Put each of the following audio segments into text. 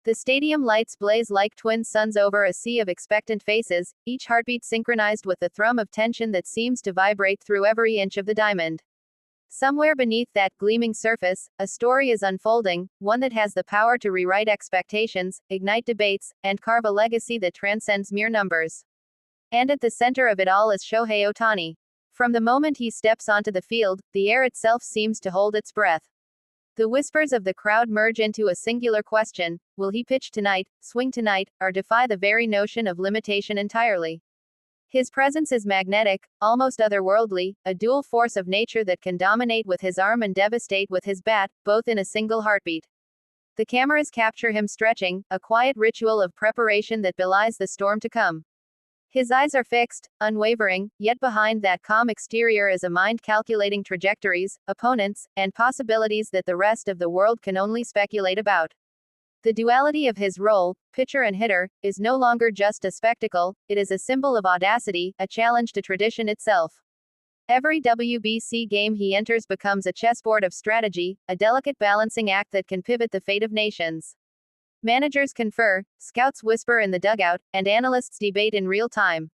The stadium lights blaze like twin suns over a sea of expectant faces, each heartbeat synchronized with the thrum of tension that seems to vibrate through every inch of the diamond. Somewhere beneath that gleaming surface, a story is unfolding, one that has the power to rewrite expectations, ignite debates, and carve a legacy that transcends mere numbers. And at the center of it all is Shohei Ohtani. From the moment he steps onto the field, the air itself seems to hold its breath. The whispers of the crowd merge into a singular question: will he pitch tonight, swing tonight, or defy the very notion of limitation entirely? His presence is magnetic, almost otherworldly, a dual force of nature that can dominate with his arm and devastate with his bat, both in a single heartbeat. The cameras capture him stretching, a quiet ritual of preparation that belies the storm to come. His eyes are fixed, unwavering, yet behind that calm exterior is a mind calculating trajectories, opponents, and possibilities that the rest of the world can only speculate about. The duality of his role, pitcher and hitter, is no longer just a spectacle, it is a symbol of audacity, a challenge to tradition itself. Every WBC game he enters becomes a chessboard of strategy, a delicate balancing act that can pivot the fate of nations. Managers confer, scouts whisper in the dugout, and analysts debate in real time.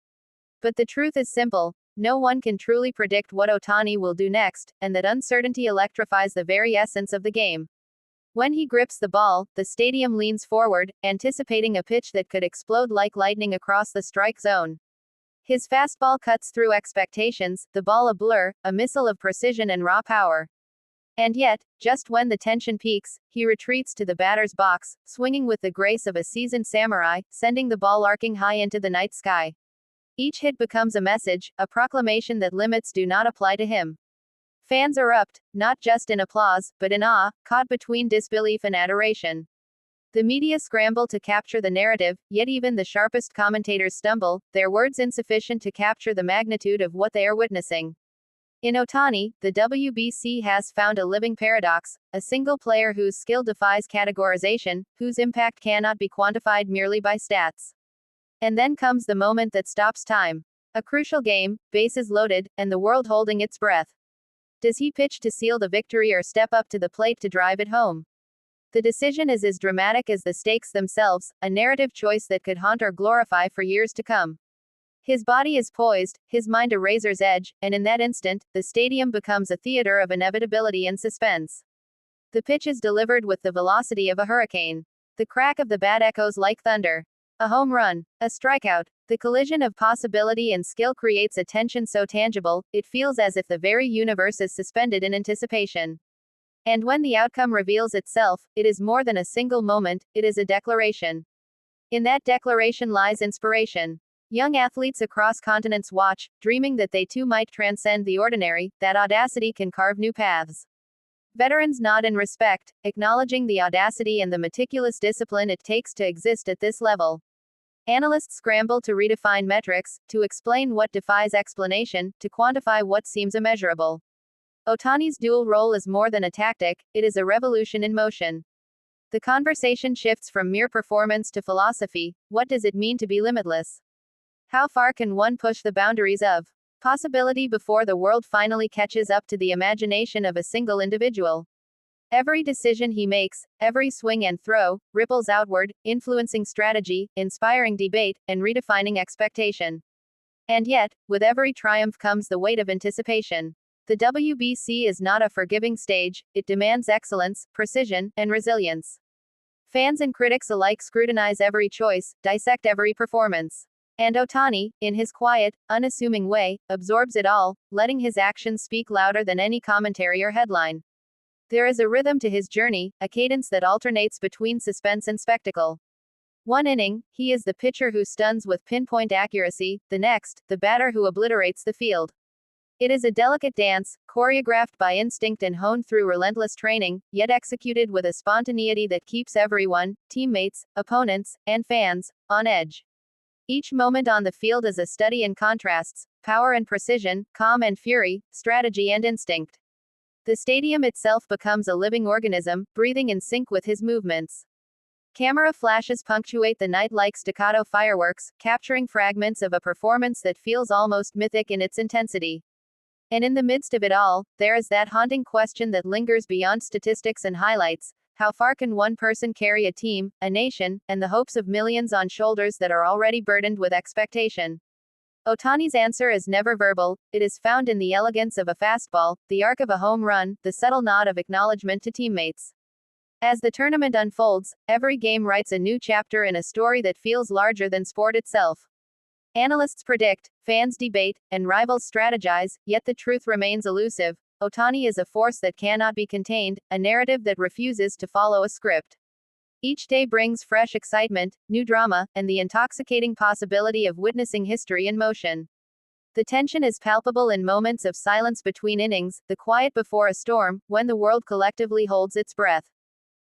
But the truth is simple: no one can truly predict what Ohtani will do next, and that uncertainty electrifies the very essence of the game. When he grips the ball, the stadium leans forward, anticipating a pitch that could explode like lightning across the strike zone. His fastball cuts through expectations, the ball a blur, a missile of precision and raw power. And yet, just when the tension peaks, he retreats to the batter's box, swinging with the grace of a seasoned samurai, sending the ball arcing high into the night sky. Each hit becomes a message, a proclamation that limits do not apply to him. Fans erupt, not just in applause, but in awe, caught between disbelief and adoration. The media scramble to capture the narrative, yet even the sharpest commentators stumble, their words insufficient to capture the magnitude of what they are witnessing. In Ohtani, the WBC has found a living paradox, a single player whose skill defies categorization, whose impact cannot be quantified merely by stats. And then comes the moment that stops time. A crucial game, bases loaded, and the world holding its breath. Does he pitch to seal the victory or step up to the plate to drive it home? The decision is as dramatic as the stakes themselves, a narrative choice that could haunt or glorify for years to come. His body is poised, his mind a razor's edge, and in that instant, the stadium becomes a theater of inevitability and suspense. The pitch is delivered with the velocity of a hurricane. The crack of the bat echoes like thunder. A home run, a strikeout. The collision of possibility and skill creates a tension so tangible, it feels as if the very universe is suspended in anticipation. And when the outcome reveals itself, it is more than a single moment, it is a declaration. In that declaration lies inspiration. Young athletes across continents watch, dreaming that they too might transcend the ordinary, that audacity can carve new paths. Veterans nod in respect, acknowledging the audacity and the meticulous discipline it takes to exist at this level. Analysts scramble to redefine metrics, to explain what defies explanation, to quantify what seems immeasurable. Ohtani's dual role is more than a tactic, it is a revolution in motion. The conversation shifts from mere performance to philosophy. What does it mean to be limitless? How far can one push the boundaries of possibility before the world finally catches up to the imagination of a single individual? Every decision he makes, every swing and throw, ripples outward, influencing strategy, inspiring debate, and redefining expectation. And yet, with every triumph comes the weight of anticipation. The WBC is not a forgiving stage, it demands excellence, precision, and resilience. Fans and critics alike scrutinize every choice, dissect every performance. And Ohtani, in his quiet, unassuming way, absorbs it all, letting his actions speak louder than any commentary or headline. There is a rhythm to his journey, a cadence that alternates between suspense and spectacle. One inning, he is the pitcher who stuns with pinpoint accuracy, the next, the batter who obliterates the field. It is a delicate dance, choreographed by instinct and honed through relentless training, yet executed with a spontaneity that keeps everyone, teammates, opponents, and fans, on edge. Each moment on the field is a study in contrasts, power and precision, calm and fury, strategy and instinct. The stadium itself becomes a living organism, breathing in sync with his movements. Camera flashes punctuate the night like staccato fireworks, capturing fragments of a performance that feels almost mythic in its intensity. And in the midst of it all, there is that haunting question that lingers beyond statistics and highlights. How far can one person carry a team, a nation, and the hopes of millions on shoulders that are already burdened with expectation? Ohtani's answer is never verbal, it is found in the elegance of a fastball, the arc of a home run, the subtle nod of acknowledgement to teammates. As the tournament unfolds, every game writes a new chapter in a story that feels larger than sport itself. Analysts predict, fans debate, and rivals strategize, yet the truth remains elusive. Ohtani is a force that cannot be contained, a narrative that refuses to follow a script. Each day brings fresh excitement, new drama, and the intoxicating possibility of witnessing history in motion. The tension is palpable in moments of silence between innings, the quiet before a storm, when the world collectively holds its breath.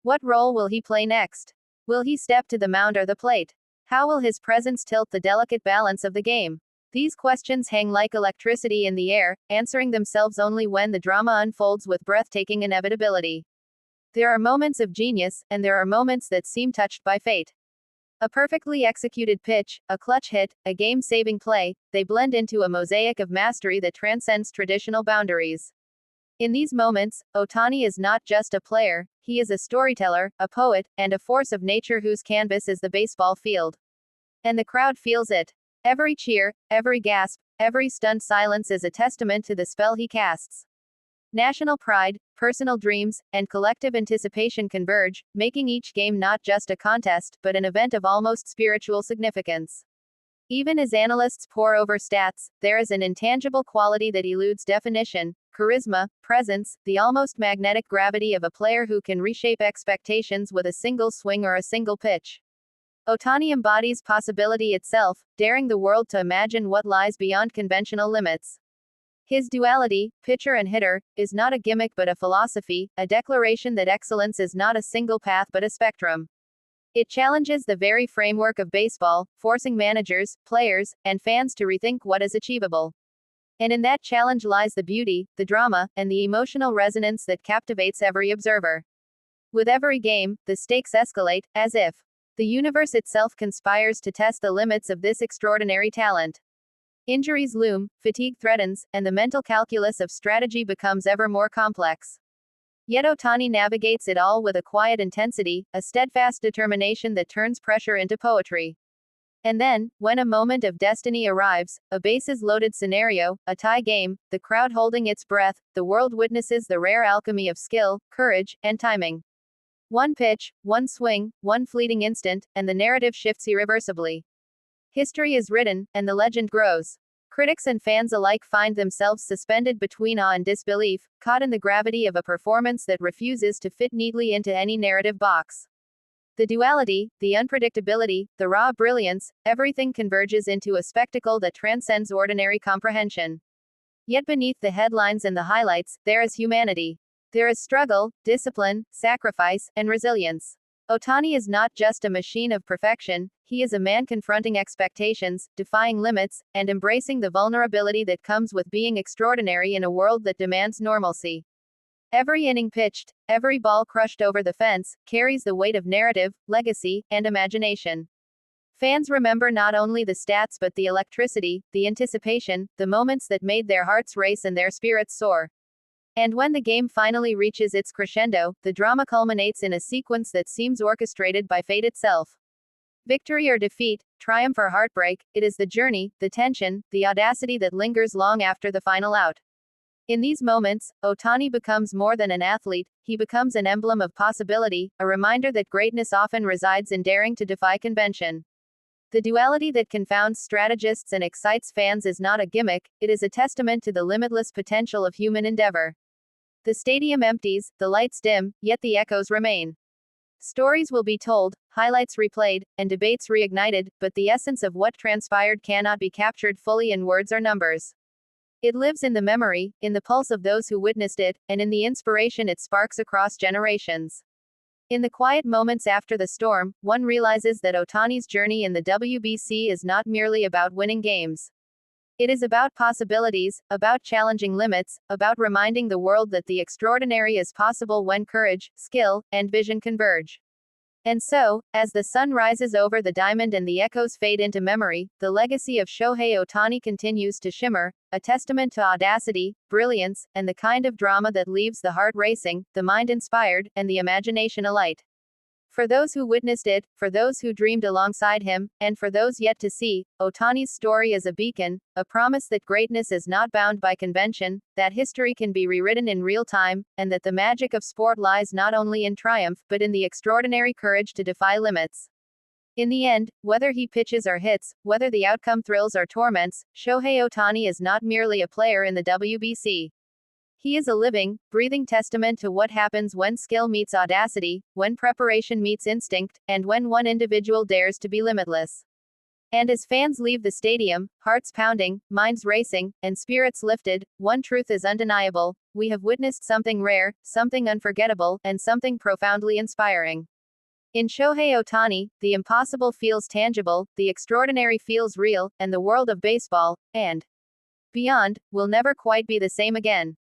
What role will he play next? Will he step to the mound or the plate? How will his presence tilt the delicate balance of the game? These questions hang like electricity in the air, answering themselves only when the drama unfolds with breathtaking inevitability. There are moments of genius, and there are moments that seem touched by fate. A perfectly executed pitch, a clutch hit, a game-saving play, they blend into a mosaic of mastery that transcends traditional boundaries. In these moments, Ohtani is not just a player, he is a storyteller, a poet, and a force of nature whose canvas is the baseball field. And the crowd feels it. Every cheer, every gasp, every stunned silence is a testament to the spell he casts. National pride, personal dreams, and collective anticipation converge, making each game not just a contest, but an event of almost spiritual significance. Even as analysts pore over stats, there is an intangible quality that eludes definition: charisma, presence, the almost magnetic gravity of a player who can reshape expectations with a single swing or a single pitch. Ohtani embodies possibility itself, daring the world to imagine what lies beyond conventional limits. His duality, pitcher and hitter, is not a gimmick but a philosophy, a declaration that excellence is not a single path but a spectrum. It challenges the very framework of baseball, forcing managers, players, and fans to rethink what is achievable. And in that challenge lies the beauty, the drama, and the emotional resonance that captivates every observer. With every game, the stakes escalate, as if the universe itself conspires to test the limits of this extraordinary talent. Injuries loom, fatigue threatens, and the mental calculus of strategy becomes ever more complex. Yet Ohtani navigates it all with a quiet intensity, a steadfast determination that turns pressure into poetry. And then, when a moment of destiny arrives, a bases-loaded scenario, a tie game, the crowd holding its breath, the world witnesses the rare alchemy of skill, courage, and timing. One pitch, one swing, one fleeting instant, and the narrative shifts irreversibly. History is written, and the legend grows. Critics and fans alike find themselves suspended between awe and disbelief, caught in the gravity of a performance that refuses to fit neatly into any narrative box. The duality, the unpredictability, the raw brilliance, everything converges into a spectacle that transcends ordinary comprehension. Yet beneath the headlines and the highlights, there is humanity. There is struggle, discipline, sacrifice, and resilience. Ohtani is not just a machine of perfection, he is a man confronting expectations, defying limits, and embracing the vulnerability that comes with being extraordinary in a world that demands normalcy. Every inning pitched, every ball crushed over the fence, carries the weight of narrative, legacy, and imagination. Fans remember not only the stats but the electricity, the anticipation, the moments that made their hearts race and their spirits soar. And when the game finally reaches its crescendo, the drama culminates in a sequence that seems orchestrated by fate itself. Victory or defeat, triumph or heartbreak, it is the journey, the tension, the audacity that lingers long after the final out. In these moments, Ohtani becomes more than an athlete, he becomes an emblem of possibility, a reminder that greatness often resides in daring to defy convention. The duality that confounds strategists and excites fans is not a gimmick, it is a testament to the limitless potential of human endeavor. The stadium empties, the lights dim, yet the echoes remain. Stories will be told, highlights replayed, and debates reignited, but the essence of what transpired cannot be captured fully in words or numbers. It lives in the memory, in the pulse of those who witnessed it, and in the inspiration it sparks across generations. In the quiet moments after the storm, one realizes that Ohtani's journey in the WBC is not merely about winning games. It is about possibilities, about challenging limits, about reminding the world that the extraordinary is possible when courage, skill, and vision converge. And so, as the sun rises over the diamond and the echoes fade into memory, the legacy of Shohei Ohtani continues to shimmer, a testament to audacity, brilliance, and the kind of drama that leaves the heart racing, the mind inspired, and the imagination alight. For those who witnessed it, for those who dreamed alongside him, and for those yet to see, Ohtani's story is a beacon, a promise that greatness is not bound by convention, that history can be rewritten in real time, and that the magic of sport lies not only in triumph, but in the extraordinary courage to defy limits. In the end, whether he pitches or hits, whether the outcome thrills or torments, Shohei Ohtani is not merely a player in the WBC. He is a living, breathing testament to what happens when skill meets audacity, when preparation meets instinct, and when one individual dares to be limitless. And as fans leave the stadium, hearts pounding, minds racing, and spirits lifted, one truth is undeniable: we have witnessed something rare, something unforgettable, and something profoundly inspiring. In Shohei Ohtani, the impossible feels tangible, the extraordinary feels real, and the world of baseball, and beyond, will never quite be the same again.